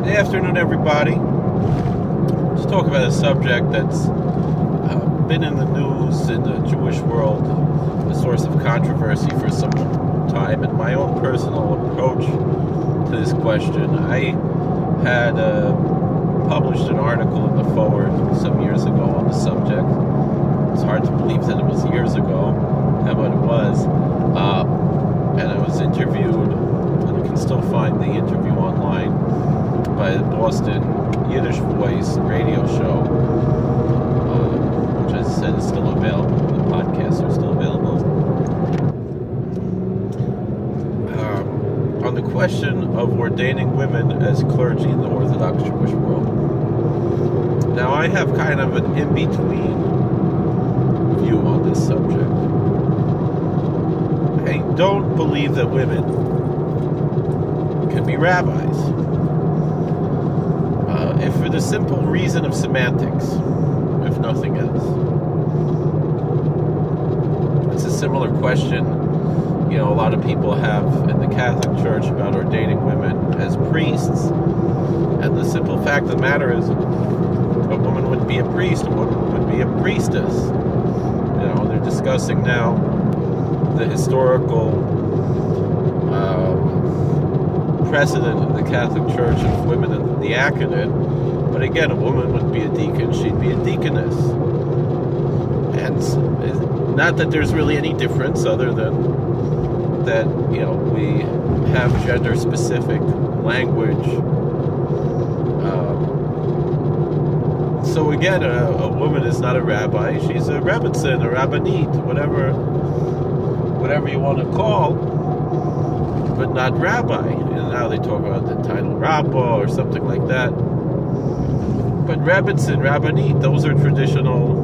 Good afternoon, everybody. Let's talk about a subject that's been in the news in the Jewish world, a source of controversy for some time, and my own personal approach to this question. I had published an article in the Forward some years ago on the subject. It's hard to believe that it was years ago, but it was. And I was interviewed, and you can still find the interview online, by the Boston Yiddish Voice radio show, which I said is still available. The podcasts are still available. On the question of ordaining women as clergy in the Orthodox Jewish world. Now, I have kind of an in-between view on this subject. I don't believe that women can be rabbis. If for the simple reason of semantics, if nothing else. It's a similar question, a lot of people have in the Catholic Church about ordaining women as priests. And the simple fact of the matter is, a woman wouldn't be a priest, a woman would be a priestess. They're discussing now the historical precedent of the Catholic Church of women in the diaconate. But again, a woman wouldn't be a deacon, she'd be a deaconess. And not that there's really any difference other than that, we have gender-specific language. So again, a woman is not a rabbi, she's a rebbitzin, a rabbinite, whatever you want to call, but not rabbi. Now they talk about the title Rabba or something like that. But rebbitzin, rabbinite, those are traditional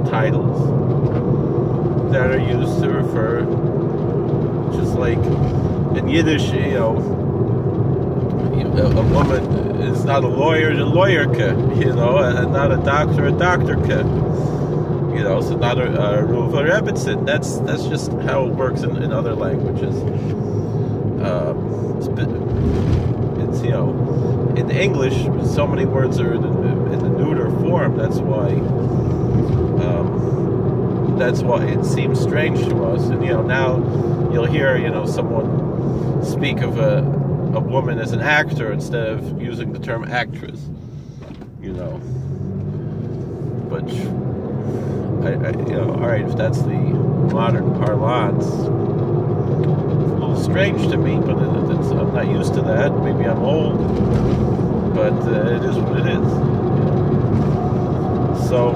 titles that are used to refer, just like in Yiddish, a woman is not a lawyer, a lawyerke, and not a doctor, a doctorke. So not a Ruva Rebbitzin. That's just how it works in other languages. It's in English, so many words are in the neuter form. That's why it seems strange to us. And now you'll hear someone speak of a woman as an actor instead of using the term actress. But all right, if that's the modern parlance, it's a little strange to me, but I'm not used to that. Maybe I'm old, but it is what it is. So,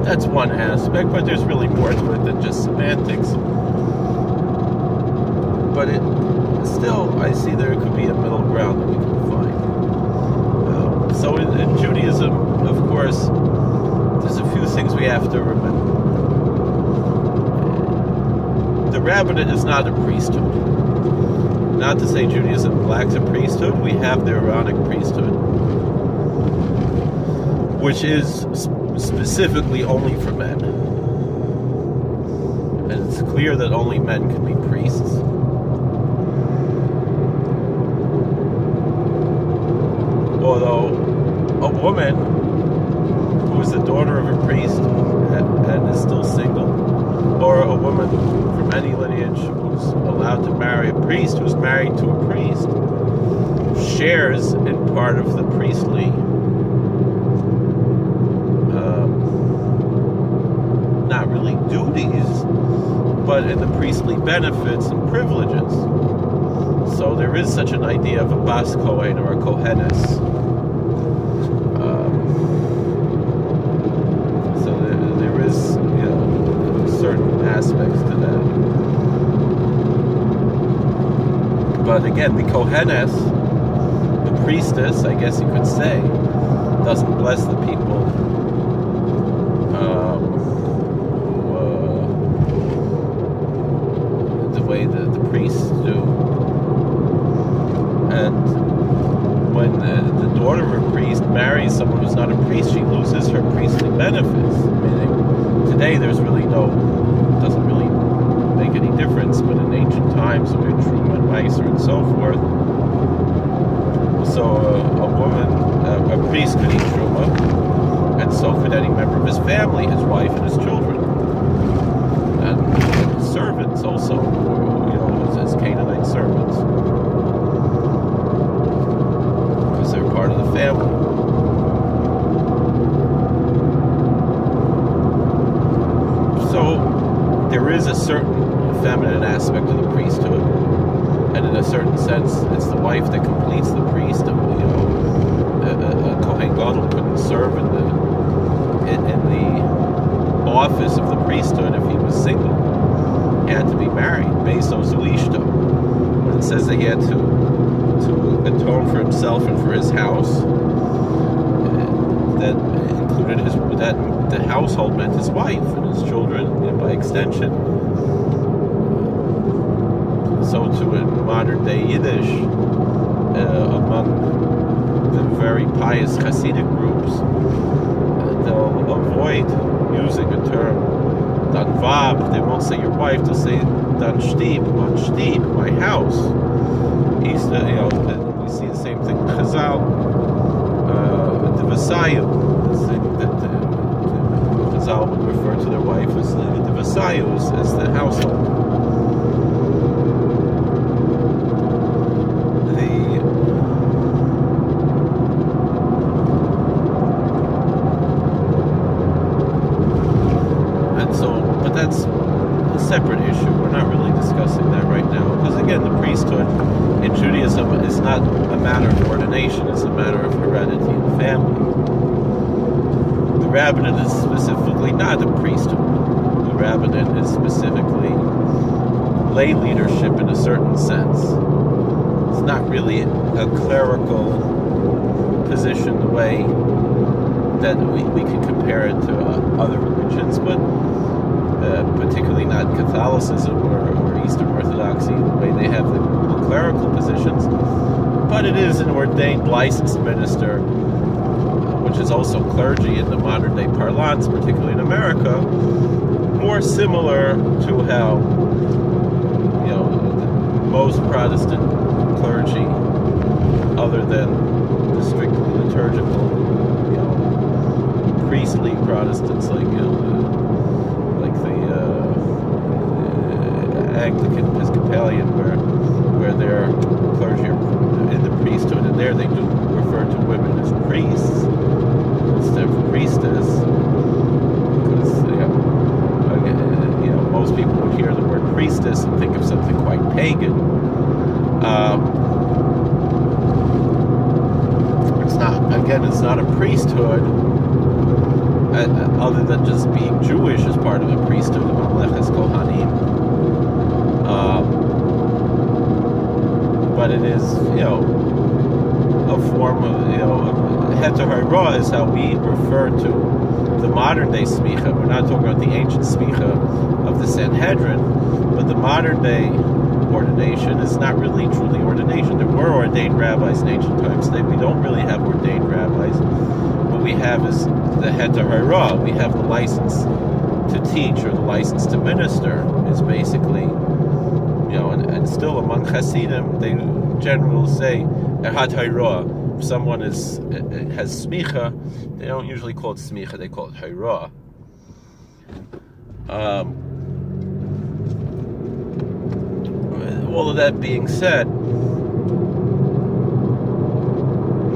that's one aspect, but there's really more to it than just semantics. But still, I see there could be a middle ground that we can find. So in Judaism, of course, there's a few things we have to remember. The rabbinate is not a priesthood. Not to say Judaism lacks a priesthood, we have the Aaronic priesthood, which is specifically only for men. And it's clear that only men can be priests. Although a woman who is the daughter of a priest and is still single, or a woman from any lineage who's allowed to marry a priest, who's married to a priest, shares in part of the priestly, not really duties, but in the priestly benefits and privileges. So there is such an idea of a bas Kohen or a Kohenes. So there is, certain aspects to that. But again, the Kohenes, the priestess, I guess you could say, doesn't bless the people the way the priests do. And when the daughter of a priest marries someone who's not a priest, she loses her priestly benefits. Meaning, today there's really doesn't really make any difference, but in ancient times, with Truma and Meiser and so forth, so a priest could eat Truma, and so could any member of his family, his wife and his children. And his servants also, his Canaanite servants. Because they're part of the family. So, there is a certain feminine aspect of the priesthood, and in a certain sense, it's the wife that completes the priest. A Kohen Gadol couldn't serve in the office of the priesthood if he was single. He had to be married, Beso Zulishto. When it says that he had to atone for himself and for his house, that included the household meant his wife and his children, and by extension. So too in modern day Yiddish, among the very pious Hasidic groups, they'll avoid using a term dan vab. They won't say your wife, they'll say dan shtib, on shtib, my house. We see the same thing in Chazal, the Vasayu. Chazal would refer to their wife as the Vasayus, as the household. Separate issue. We're not really discussing that right now, because again, the priesthood in Judaism is not a matter of ordination, it's a matter of heredity and family. The rabbinate is specifically not a priesthood. The rabbinate is specifically lay leadership in a certain sense. It's not really a clerical position the way that we can compare it to other religions, but particularly not Catholicism or Eastern Orthodoxy, the way they have the clerical positions. But it is an ordained licensed minister, which is also clergy in the modern day parlance, particularly in America, more similar to how most Protestant clergy, other than the strictly liturgical, priestly Protestants like Anglican Episcopalian, where their clergy are in the priesthood, and there they do refer to women as priests instead of priestess, because most people would hear the word priestess and think of something quite pagan. It's not a priesthood, other than just being Jewish as part of the priesthood of Mamleches Kohanim. But it is, a form of, Heter Hara is how we refer to the modern day smicha. We're not talking about the ancient smicha of the Sanhedrin, but the modern day ordination is not really truly ordination. There were ordained rabbis in ancient times. Today we don't really have ordained rabbis. What we have is the Heter Hara. We have the license to teach, or the license to minister, is basically, and still among Hasidim, they generally will say Ehad Hara. If someone has smicha, they don't usually call it smicha, they call it Hara. All of that being said,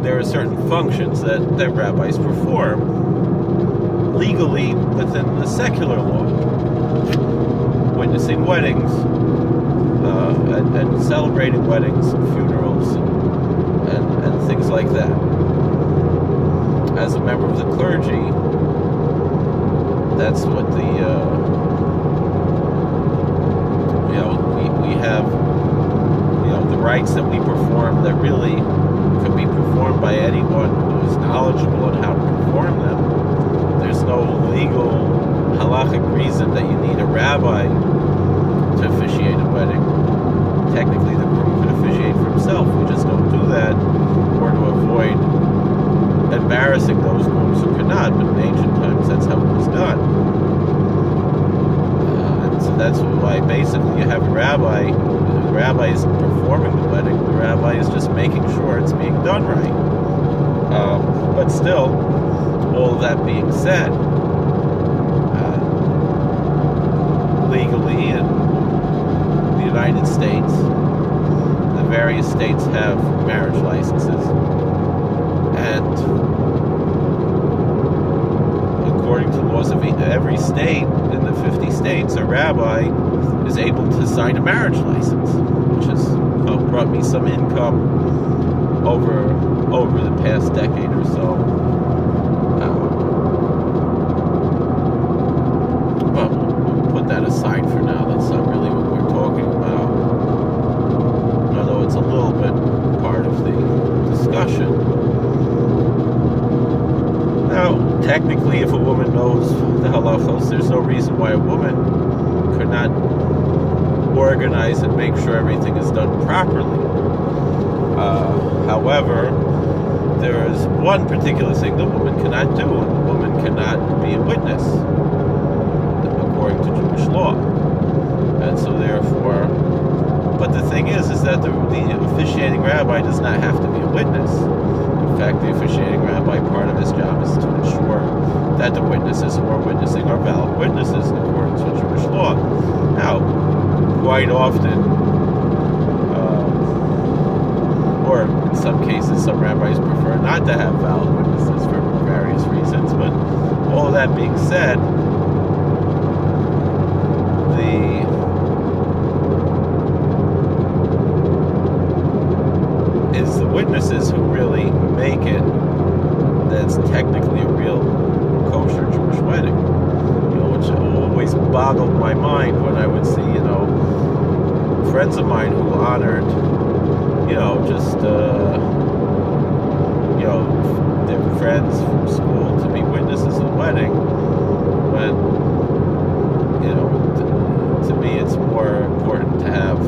there are certain functions that rabbis perform legally within the secular law. Witnessing weddings, and celebrating weddings and funerals and things like that. As a member of the clergy, that's what we have, the rites that we perform that really could be performed by anyone who is knowledgeable on how to perform them. There's no legal halachic reason that you need a rabbi to officiate a wedding. Technically, the groom could officiate for himself. We just don't do that, or to avoid not, but in ancient times that's how it was done. And so that's why basically you have a rabbi. The rabbi isn't performing the wedding. The rabbi is just making sure it's being done right. But still, all that being said, legally in the United States, the various states have marriage licenses, and according to laws of every state, in the 50 states, a rabbi is able to sign a marriage license, which has brought me some income over the past decade or so. But we'll put that aside for now. That's not really what we're talking about, although it's a little bit part of the discussion. Now, technically, if a woman knows the halachos, there's no reason why a woman could not organize and make sure everything is done properly. However, there is one particular thing the woman cannot do, and the woman cannot be a witness, according to Jewish law. And so therefore, but the thing is that the officiating rabbi does not have to be a witness. In fact, the officiating rabbi, part of his job is to ensure that the witnesses who are witnessing are valid witnesses in accordance with Jewish law. Now, quite often, or in some cases, some rabbis prefer not to have valid witnesses for various reasons, but all of that being said, it's the witnesses who really make it that's technically a real kosher Jewish wedding. Which always boggled my mind when I would see, friends of mine who honored, just, their friends from school to be witnesses of the wedding, when, to me it's more important to have,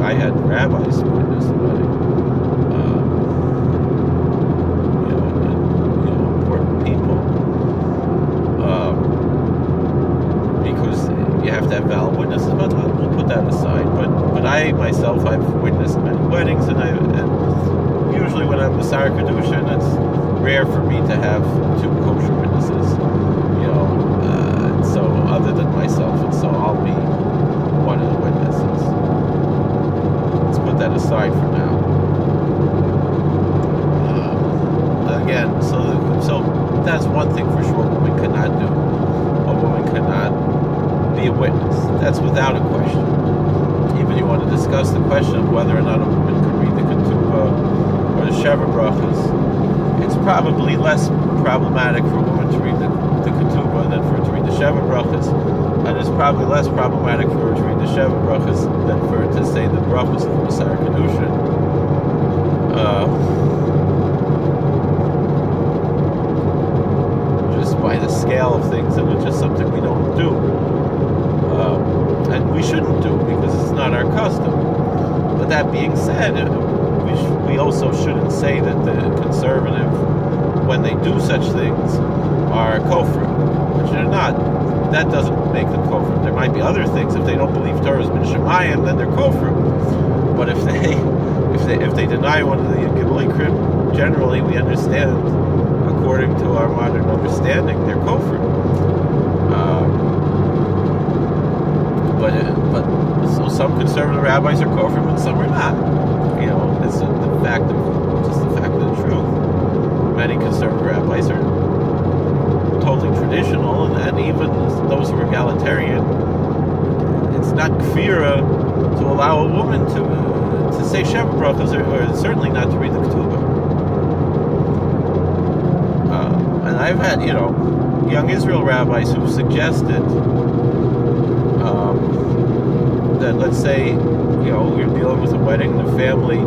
I had rabbis who witnessed the wedding, important people, because you have to have valid witnesses, but we'll put that aside. But I myself, I've witnessed many weddings, and usually when I'm a Sar Kedushin, it's rare for me to have two kosher witnesses, so other than myself, and so I'll be one of the witnesses. Let's put that aside for now. Again, so that's one thing for sure a woman cannot do. A woman cannot be a witness. That's without a question. Even you want to discuss the question of whether or not a woman could read the ketubah or the Sheva Brachas, it's probably less problematic for a woman to read the ketubah than for her to read the Sheva Brachas, and it's probably less problematic for her to read the Sheva Brachas than for her to say the Brachas of the Sar Kedushin. Just by the scale of things, and it's just something we don't do. And we shouldn't do, because it's not our custom. But that being said, we also shouldn't say that the conservative, when they do such things, are kofrim, which they're not. That doesn't make them kofrim. There might be other things. If they don't believe Torah is min shemayim, then they're kofrim. But if they deny one of the Gibulei Krim, generally we understand, according to our modern understanding, they're kofrim. But so some conservative rabbis are kofrim and some are not. It's the fact of the truth. Many conservative rabbis are totally traditional, and even those who are egalitarian, it's not kfira to allow a woman to say Sheva Brachos, or certainly not to read the ketubah. And I've had, young Israel rabbis who suggested that, let's say, you're dealing with a wedding, the family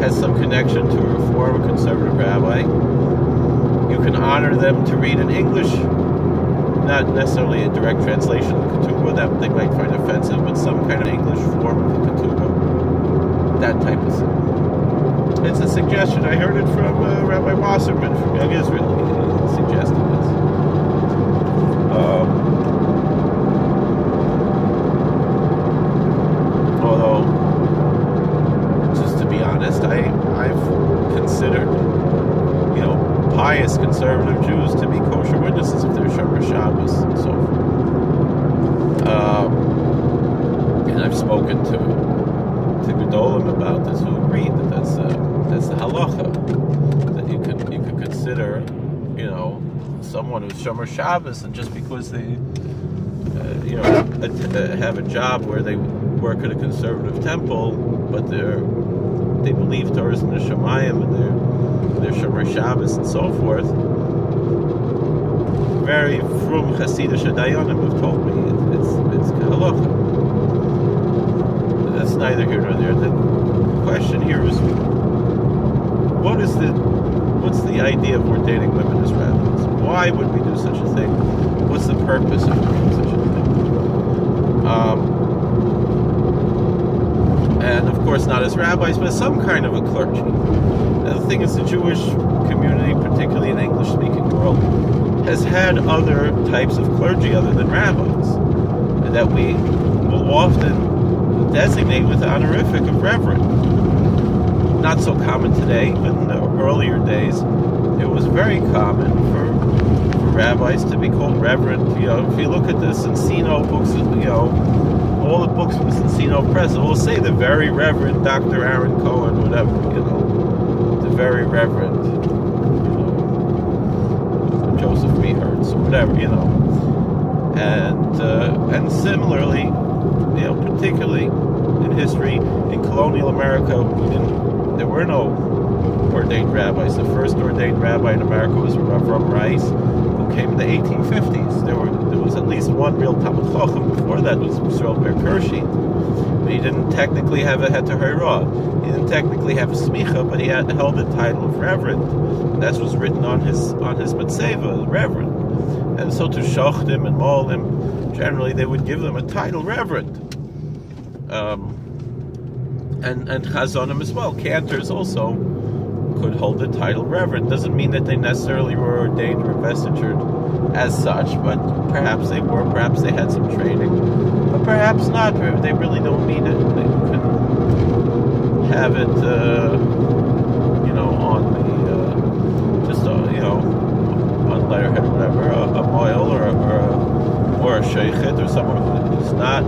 has some connection to a Reform conservative rabbi. You can honor them to read in English, not necessarily a direct translation of the ketubah that they might find offensive, but some kind of English form of the ketubah, that type of thing. It's a suggestion. I heard it from Rabbi Wasserman from Young Israel. He suggested this. Although, just to be honest, I've considered, pious conservative Jews to be kosher witnesses if they're Shomer Shabbos and so forth. And I've spoken to Gedolim about this, who agreed that that's the halacha, that you could consider, someone who's Shomer Shabbos, and just because they, have a job where they work at a conservative temple, but they believe Torah is Neshamayim and they're Shomer Shabbos and so forth. Very frum Hasidish Dayanim have told me it's halacha. That's neither here nor there. The question here is, what's the idea of ordaining women as rabbis? Why would we do such a thing? What's the purpose of doing such a thing? And of course not as rabbis, but as some kind of a clergy. And the thing is, the Jewish community, particularly in the English-speaking world, has had other types of clergy other than rabbis, and that we will often designate with the honorific of reverend. Not so common today, but in the earlier days, it was very common for rabbis to be called reverend. If you look at the Cincino books, all the books from the Cincino Press, it will say the very Reverend Dr. Aaron Cohen, whatever, the very Reverend, Joseph B. Hertz, or whatever, and similarly, particularly in history, in colonial America, there were no ordained rabbis. The first ordained rabbi in America was Rav Rice, who came in the 1850s. There was at least one real Talmud Chacham. Before that was Yisrael Ber Kershi. But he didn't technically have a Heter Hara. He didn't technically have a Smicha, but he held the title of Reverend. And that was written on his Mitzvah, Reverend. And so to Shochtim and Molim, generally they would give them a title, Reverend. And Chazonim as well. Cantors also could hold the title Reverend. Doesn't mean that they necessarily were ordained or investitured as such, but perhaps they were, perhaps they had some training, but perhaps not. They really don't need it. They could have it, on the, on letterhead or whatever, a moil or a sheikhet or someone who's not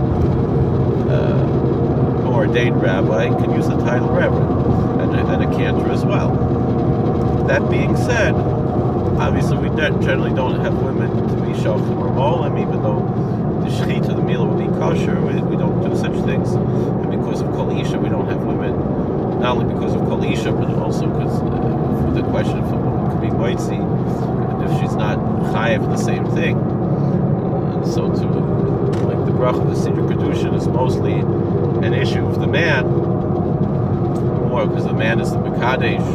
ordained rabbi can use the title Reverend, and a cantor as well. That being said, obviously we generally don't have women to be shoftim or molim, even though the shechita, the meal would be kosher. We don't do such things, and because of kol isha, we don't have women. Not only because of kol isha, but also because for the question if a woman could be moitzi, and if she's not chayev, the same thing. And so the bracha of the Siddur Kedushin is mostly an issue of the man, more because the man is the Mekadesh,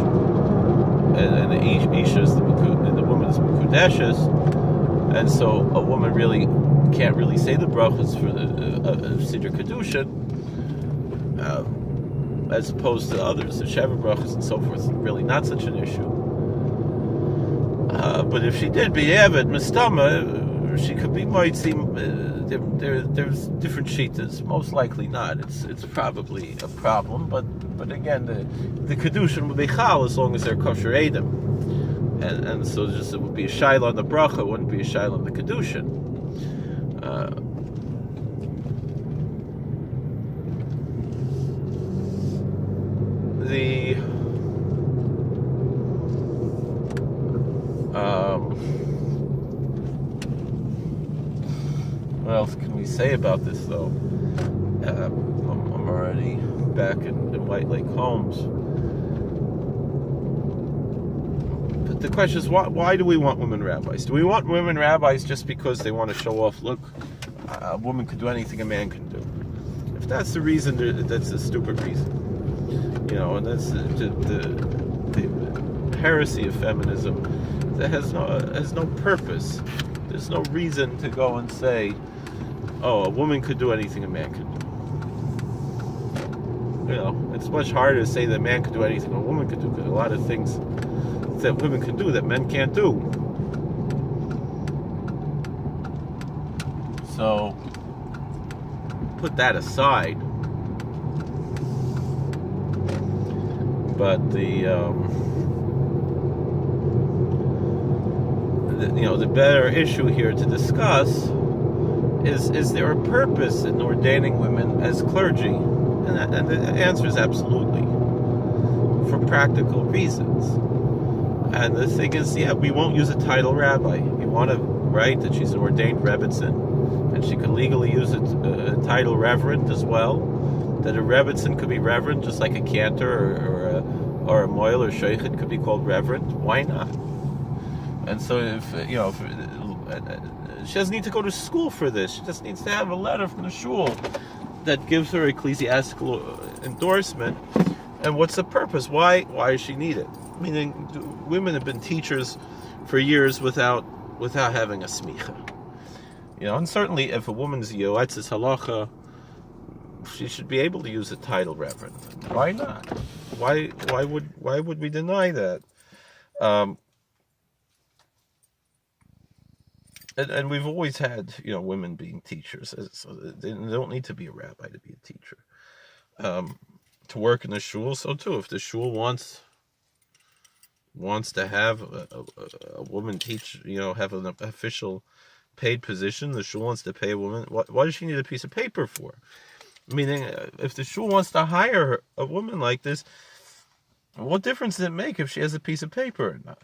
and the Isha is the woman is Mekudeshes, and so a woman really can't really say the brachas for the Siddur Kedushin, as opposed to others, the Sheva brachas and so forth, really not such an issue. But if she did be Avid, Mistama, she could be Moitzi. There's different shitas. Most likely not. It's probably a problem, but again, the kedushin would be chal as long as they're kosher edim, and so just it would be a shaila on the bracha. It wouldn't be a shaila on the kedushin. What else can we say about this, though? I'm already back in White Lake Homes. But the question is, why do we want women rabbis? Do we want women rabbis just because they want to show off, look, a woman could do anything a man can do? If that's the reason, that's a stupid reason. And that's the heresy of feminism that has no purpose. There's no reason to go and say, oh, a woman could do anything a man could do. it's much harder to say that a man could do anything a woman could do, because a lot of things that women can do that men can't do. So put that aside. But the better issue here to discuss is there a purpose in ordaining women as clergy? And the answer is absolutely, for practical reasons. And the thing is, we won't use a title rabbi. We want to write that she's an ordained rebbitzin, and she could legally use a title reverend as well. That a rebbitzin could be reverend, just like a cantor or a moil or sheikhet could be called reverend. Why not? And so if she doesn't need to go to school for this. She just needs to have a letter from the shul that gives her ecclesiastical endorsement. And what's the purpose? Why does she need it? Meaning, women have been teachers for years without having a smicha. And certainly if a woman's yoetzes halacha, she should be able to use the title reverend. Why not? Why would we deny that? And we've always had women being teachers, so they don't need to be a rabbi to be a teacher. To work in the shul, so too, if the shul wants to have a woman teach, have an official paid position, the shul wants to pay a woman. Why does she need a piece of paper for? Meaning, if the shul wants to hire a woman like this, what difference does it make if she has a piece of paper or not?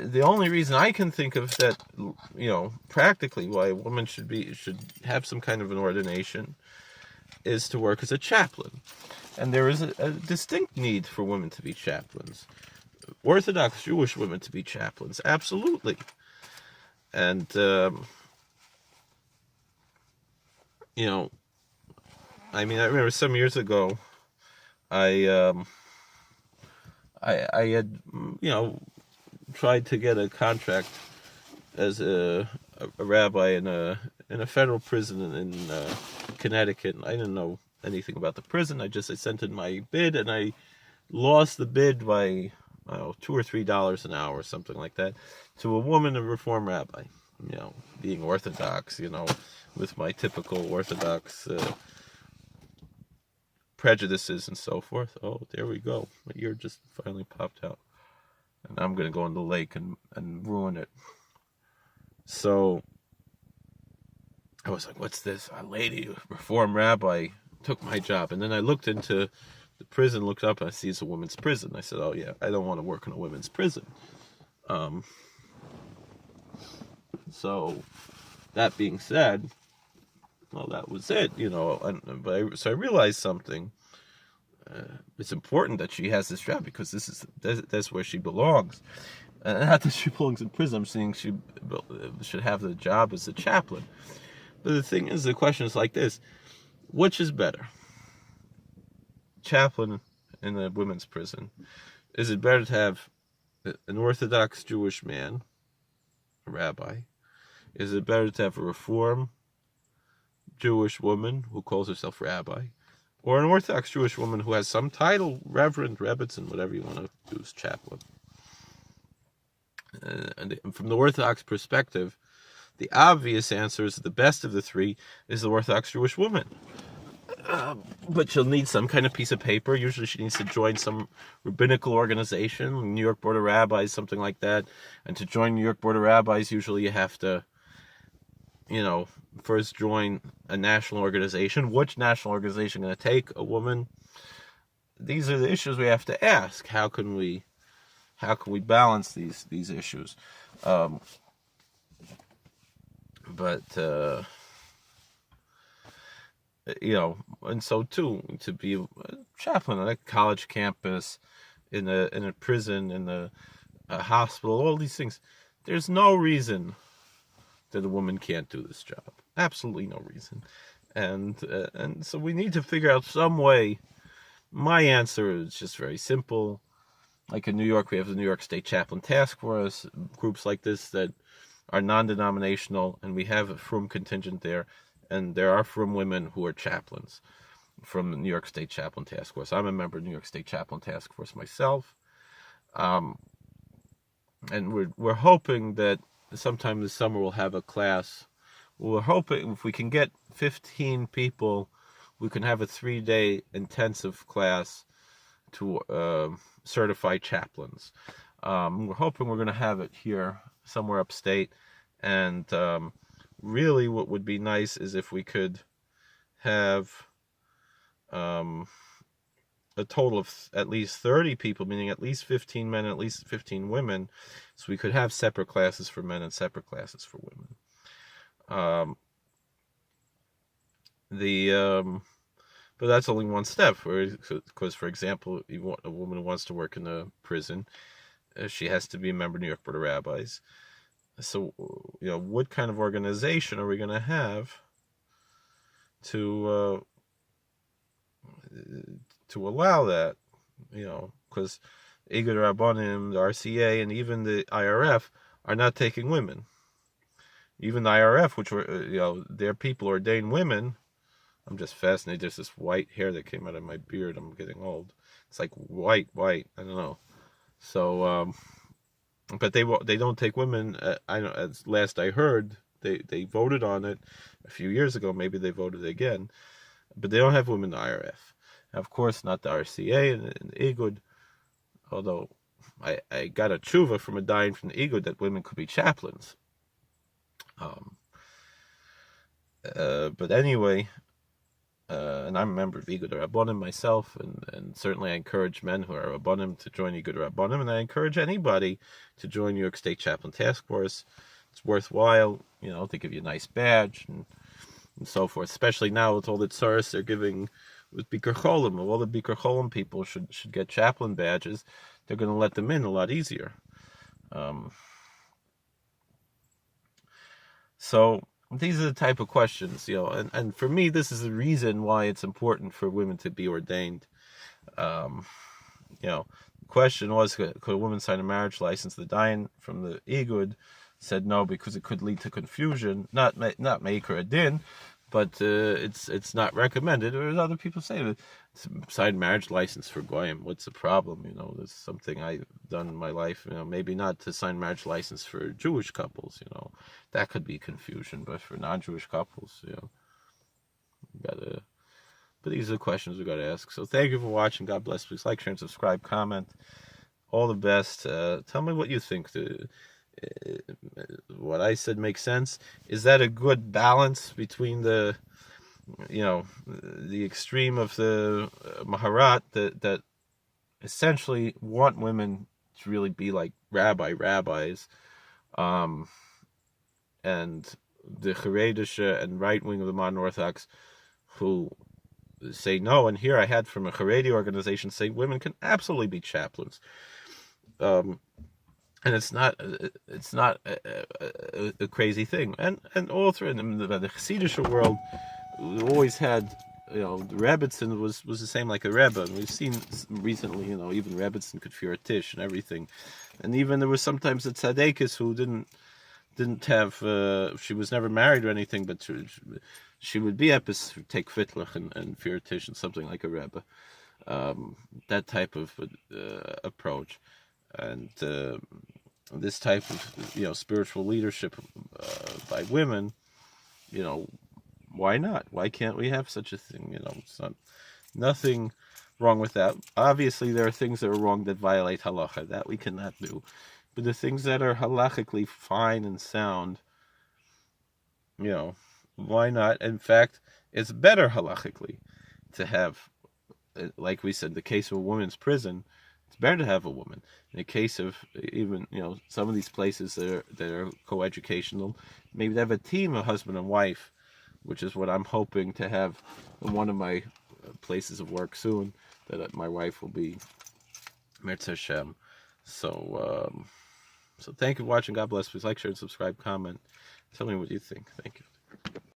The only reason I can think of that, practically why a woman should have some kind of an ordination is to work as a chaplain. And there is a distinct need for women to be chaplains. Orthodox Jewish women to be chaplains, absolutely. And, I remember some years ago, I had, tried to get a contract as a rabbi in a federal prison in Connecticut. I didn't know anything about the prison. I sent in my bid, and I lost the bid by $2 or $3 an hour, something like that, to a woman, a Reform rabbi. Being Orthodox, with my typical Orthodox prejudices and so forth. Oh, there we go. My ear just finally popped out. And I'm going to go in the lake and ruin it. So I was like, what's this? A lady, Reform rabbi, took my job. And then I looked into the prison, looked up, and I see it's a women's prison. I said, oh yeah, I don't want to work in a women's prison. So that being said, well, that was it, So I realized something. It's important that she has this job because that's where she belongs. And not that she belongs in prison. I'm saying she should have the job as a chaplain. But the question is like this: which is better, chaplain in a women's prison? Is it better to have an Orthodox Jewish man, a rabbi? Is it better to have a Reform Jewish woman who calls herself rabbi? Or an Orthodox Jewish woman who has some title, reverend, rebbitzin, whatever you want to use, chaplain. And from the Orthodox perspective, the obvious answer is the best of the three is the Orthodox Jewish woman. But she'll need some kind of piece of paper. Usually she needs to join some rabbinical organization, New York Board of Rabbis, something like that. And to join New York Board of Rabbis, usually you have to, first join a national organization. Which national organization is going to take a woman? These are the issues we have to ask. How can we balance these issues? And so too, to be a chaplain on a college campus, in a prison, in a hospital, all these things, there's no reason that a woman can't do this job. Absolutely no reason. And so we need to figure out some way. My answer is just very simple. Like in New York, we have the New York State Chaplain Task Force, groups like this that are non-denominational, and we have a frum contingent there, and there are frum women who are chaplains. from the New York State Chaplain Task Force. I'm a member of the New York State Chaplain Task Force myself. And we're hoping that sometime this summer we'll have a class. We're hoping if we can get 15 people, we can have a 3-day intensive class to certify chaplains. We're hoping we're going to have it here somewhere upstate. And really what would be nice is if we could have a total of at least 30 people, meaning at least 15 men, at least 15 women, so we could have separate classes for men and separate classes for women. But that's only one step. Because, for example, a woman who wants to work in a prison, she has to be a member of New York Board of Rabbis. So, what kind of organization are we going to have to allow that? Because Igud Rabbanim, the RCA, and even the IRF are not taking women. Even the IRF, which were, their people ordain women. I'm just fascinated. There's this white hair that came out of my beard. I'm getting old. It's like white. I don't know. So, but they don't take women. I know. As last I heard, they voted on it a few years ago. Maybe they voted again, but they don't have women in the IRF. Of course, not the RCA and the Igud. Although I got a tshuva from a dayan from the Igud that women could be chaplains. But anyway, and I'm a member of Igud Rabbanim myself, and certainly I encourage men who are Rabbanim to join Igud Rabbanim, and I encourage anybody to join New York State Chaplain Task Force. It's worthwhile, they give you a nice badge and so forth. Especially now with all the tzaras they're giving with Bikur Cholim. All the Bikur Cholim people should get chaplain badges. They're going to let them in a lot easier. So these are the type of questions, and for me, this is the reason why it's important for women to be ordained. The question was, could a woman sign a marriage license? The dayan from the Igud said no, because it could lead to confusion. Not make her a din, but it's not recommended. Or other people say that sign marriage license for goyim. What's the problem? There's something I've done in my life. Maybe not to sign marriage license for Jewish couples. That could be confusion. But for non-Jewish couples, gotta. But these are the questions we got to ask. So thank you for watching. God bless. Please like, share, and subscribe. Comment. All the best. Tell me what you think. What I said makes sense. Is that a good balance between the extreme of the Maharat that essentially want women to really be like rabbis, and the Haredisha and right wing of the modern Orthodox who say no. And here I had from a Haredi organization say women can absolutely be chaplains. And it's not a crazy thing, and all through the Hasidic world, we always had, the Rebbitzin was the same like a Rebbe, and we've seen recently, even Rebbitzin could fear a tish and everything, and even there was sometimes a tzaddikus who didn't have, she was never married or anything, but she would be epis take fitlach and fear a tish and something like a Rebbe, that type of approach. And this type of spiritual leadership by women, why not? Why can't we have such a thing? It's nothing wrong with that. Obviously, there are things that are wrong that violate halacha that we cannot do, but the things that are halachically fine and sound, why not? In fact, it's better halachically to have, like we said, the case of a woman's prison. It's better to have a woman. In the case of even, some of these places that are coeducational, maybe they have a team of husband and wife, which is what I'm hoping to have in one of my places of work soon, that my wife will be Mirza Hashem. So thank you for watching. God bless. Please like, share, and subscribe, comment. Tell me what you think. Thank you.